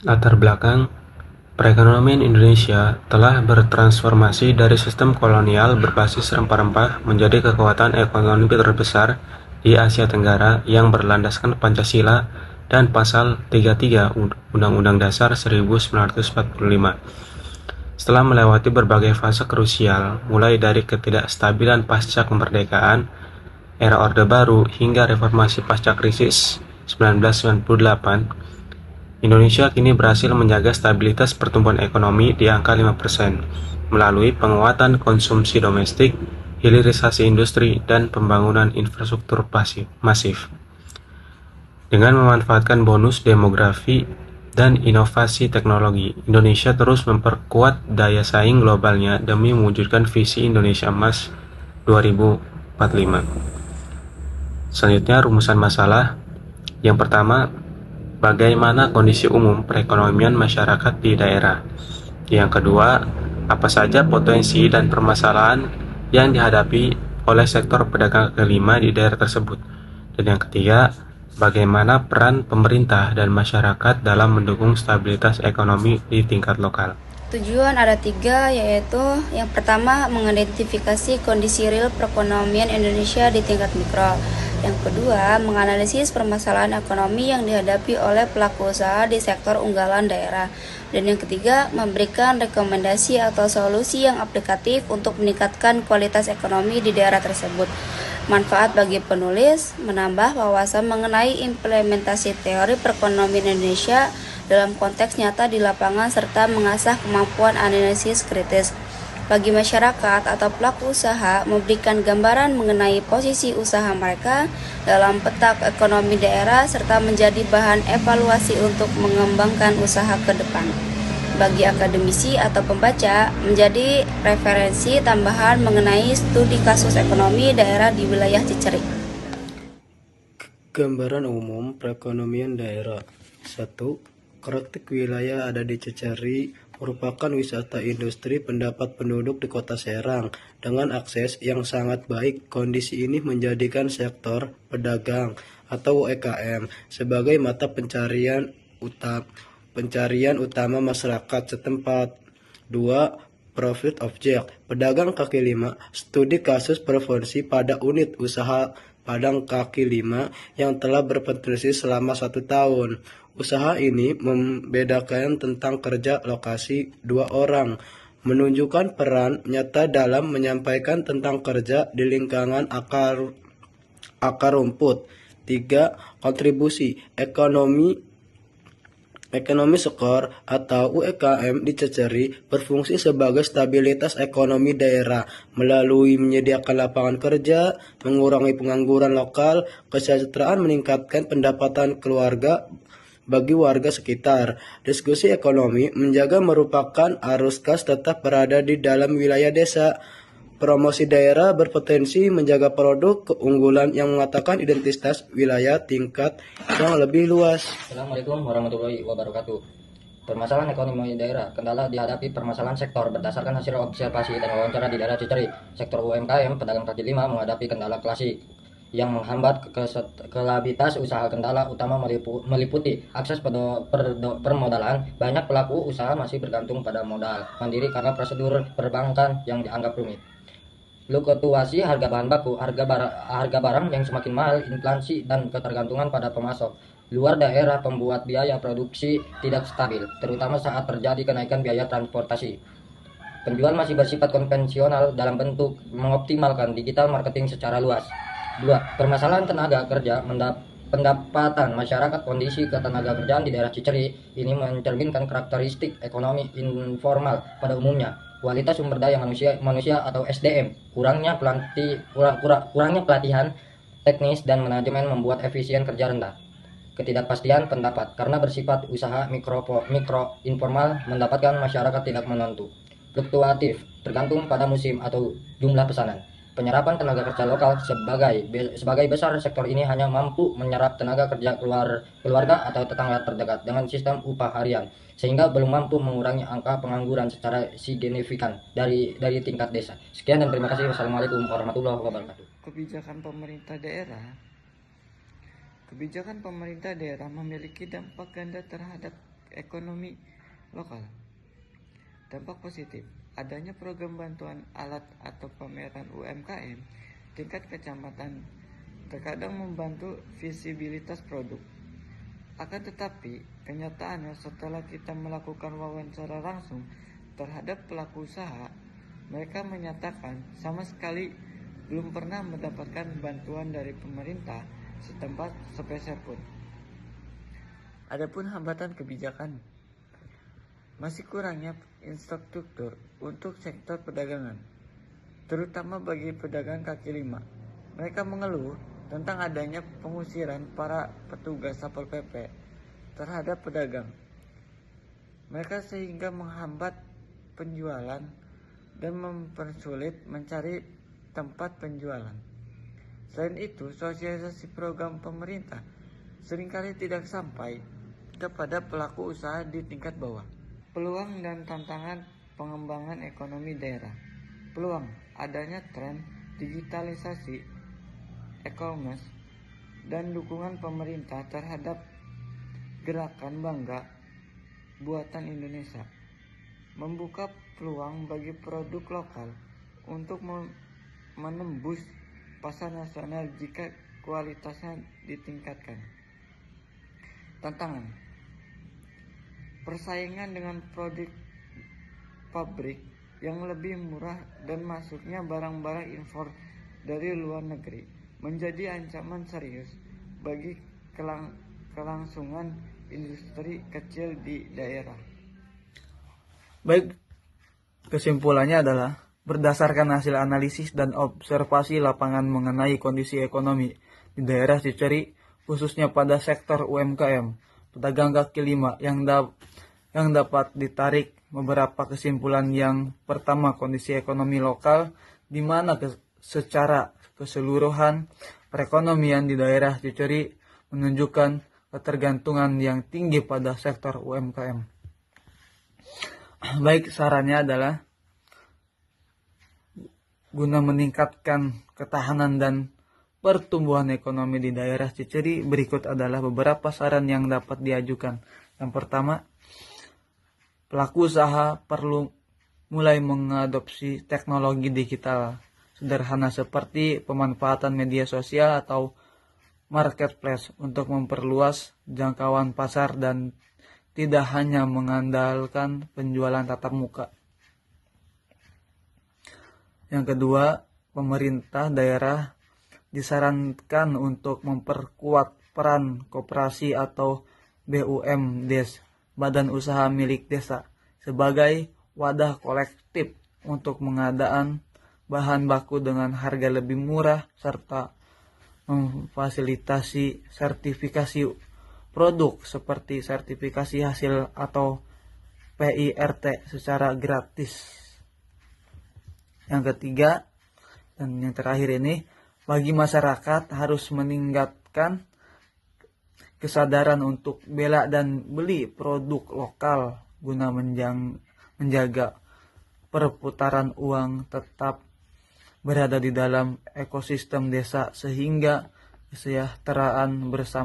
Latar belakang perekonomian Indonesia telah bertransformasi dari sistem kolonial berbasis rempah-rempah menjadi kekuatan ekonomi terbesar di Asia Tenggara yang berlandaskan Pancasila dan Pasal 33 Undang-Undang Dasar 1945. Setelah melewati berbagai fase krusial, mulai dari ketidakstabilan pasca kemerdekaan, era Orde Baru, hingga reformasi pasca krisis 1998, Indonesia kini berhasil menjaga stabilitas pertumbuhan ekonomi di angka 5% melalui penguatan konsumsi domestik, hilirisasi industri, dan pembangunan infrastruktur masif. Dengan memanfaatkan bonus demografi dan inovasi teknologi, Indonesia terus memperkuat daya saing globalnya demi mewujudkan visi Indonesia Emas 2045. Selanjutnya, rumusan masalah. Yang pertama, bagaimana kondisi umum perekonomian masyarakat di daerah? Yang kedua, apa saja potensi dan permasalahan yang dihadapi oleh sektor pedagang kaki lima di daerah tersebut? Dan yang ketiga, bagaimana peran pemerintah dan masyarakat dalam mendukung stabilitas ekonomi di tingkat lokal? Tujuan ada tiga, yaitu yang pertama mengidentifikasi kondisi real perekonomian Indonesia di tingkat mikro. Yang kedua, menganalisis permasalahan ekonomi yang dihadapi oleh pelaku usaha di sektor unggalan daerah. Dan yang ketiga, memberikan rekomendasi atau solusi yang aplikatif untuk meningkatkan kualitas ekonomi di daerah tersebut. Manfaat bagi penulis, menambah wawasan mengenai implementasi teori perekonomian Indonesia dalam konteks nyata di lapangan serta mengasah kemampuan analisis kritis. Bagi masyarakat atau pelaku usaha, memberikan gambaran mengenai posisi usaha mereka dalam peta ekonomi daerah serta menjadi bahan evaluasi untuk mengembangkan usaha ke depan. Bagi akademisi atau pembaca, menjadi referensi tambahan mengenai studi kasus ekonomi daerah di wilayah Cicerih. Gambaran umum perekonomian daerah. 1. Karakter wilayah ada di Ceceri merupakan wisata industri pendapat penduduk di kota Serang dengan akses yang sangat baik. Kondisi ini menjadikan sektor pedagang atau UMKM sebagai mata pencarian utama masyarakat setempat. 2. Profit object. Pedagang kaki lima. Studi kasus provinsi pada unit usaha Padang kaki lima yang telah berpensiun selama 1 tahun. Usaha ini membedakan tentang kerja lokasi 2 orang, menunjukkan peran nyata dalam menyampaikan tentang kerja di lingkungan akar rumput. 3. Kontribusi Ekonomi skor atau UMKM di Ceceri berfungsi sebagai stabilitas ekonomi daerah melalui menyediakan lapangan kerja, mengurangi pengangguran lokal, kesejahteraan, meningkatkan pendapatan keluarga bagi warga sekitar. Diskusi ekonomi menjaga merupakan arus kas tetap berada di dalam wilayah desa. Promosi daerah berpotensi menjaga produk keunggulan yang mengatakan identitas wilayah tingkat yang lebih luas. Assalamualaikum warahmatullahi wabarakatuh. Permasalahan ekonomi daerah, kendala dihadapi permasalahan sektor berdasarkan hasil observasi dan wawancara di daerah Ciceri. Sektor UMKM pedagang kaki lima menghadapi kendala klasik yang menghambat kelabilitas usaha. Kendala utama meliputi akses permodalan. Banyak pelaku usaha masih bergantung pada modal mandiri karena prosedur perbankan yang dianggap rumit. Fluktuasi harga bahan baku, harga barang yang semakin mahal, inflasi, dan ketergantungan pada pemasok luar daerah membuat biaya produksi tidak stabil, terutama saat terjadi kenaikan biaya transportasi. Penjual masih bersifat konvensional dalam bentuk mengoptimalkan digital marketing secara luas. 2. Permasalahan tenaga kerja pendapatan masyarakat. Kondisi ketenaga kerjaan di daerah Ciceri ini mencerminkan karakteristik ekonomi informal pada umumnya. Kualitas sumber daya manusia atau SDM, kurangnya pelatihan teknis dan manajemen membuat efisien kerja rendah. Ketidakpastian pendapat karena bersifat usaha mikro informal mendapatkan masyarakat tidak menentu. Fluktuatif tergantung pada musim atau jumlah pesanan. Penyerapan tenaga kerja lokal sebagai besar sektor ini hanya mampu menyerap tenaga kerja keluarga atau tetangga terdekat dengan sistem upah harian, sehingga belum mampu mengurangi angka pengangguran secara signifikan dari tingkat desa. Sekian dan terima kasih. Wassalamualaikum warahmatullahi wabarakatuh. Kebijakan pemerintah daerah memiliki dampak ganda terhadap ekonomi lokal. Dampak positif, adanya program bantuan alat atau pameran UMKM tingkat kecamatan terkadang membantu visibilitas produk. Akan tetapi, kenyataannya setelah kita melakukan wawancara langsung terhadap pelaku usaha, mereka menyatakan sama sekali belum pernah mendapatkan bantuan dari pemerintah setempat sepeser pun. Adapun hambatan kebijakan, masih kurangnya infrastruktur untuk sektor perdagangan, terutama bagi pedagang kaki lima. Mereka mengeluh tentang adanya pengusiran para petugas Satpol PP terhadap pedagang. Mereka sehingga menghambat penjualan dan mempersulit mencari tempat penjualan. Selain itu, sosialisasi program pemerintah seringkali tidak sampai kepada pelaku usaha di tingkat bawah. Peluang dan tantangan pengembangan ekonomi daerah. Peluang adanya tren digitalisasi, e-commerce, dan dukungan pemerintah terhadap gerakan bangga buatan Indonesia membuka peluang bagi produk lokal untuk menembus pasar nasional jika kualitasnya ditingkatkan. Tantangan, persaingan dengan produk pabrik yang lebih murah dan masuknya barang-barang impor dari luar negeri menjadi ancaman serius bagi kelangsungan industri kecil di daerah. Baik, kesimpulannya adalah berdasarkan hasil analisis dan observasi lapangan mengenai kondisi ekonomi di daerah Ciceri, khususnya pada sektor UMKM, pedagang kaki lima, yang dapat ditarik beberapa kesimpulan. Yang pertama, kondisi ekonomi lokal, di mana secara keseluruhan perekonomian di daerah Ciceri menunjukkan ketergantungan yang tinggi pada sektor UMKM. Baik, sarannya adalah guna meningkatkan ketahanan dan pertumbuhan ekonomi di daerah Ciceri, berikut adalah beberapa saran yang dapat diajukan. Yang pertama, pelaku usaha perlu mulai mengadopsi teknologi digital sederhana seperti pemanfaatan media sosial atau marketplace untuk memperluas jangkauan pasar dan tidak hanya mengandalkan penjualan tatap muka. Yang kedua, pemerintah daerah disarankan untuk memperkuat peran koperasi atau BUMDes, badan usaha milik desa, sebagai wadah kolektif untuk pengadaan bahan baku dengan harga lebih murah serta memfasilitasi sertifikasi produk seperti sertifikasi hasil atau PIRT secara gratis. Yang ketiga dan yang terakhir ini, bagi masyarakat harus meningkatkan kesadaran untuk bela dan beli produk lokal guna menjaga perputaran uang tetap berada di dalam ekosistem desa sehingga kesejahteraan bersama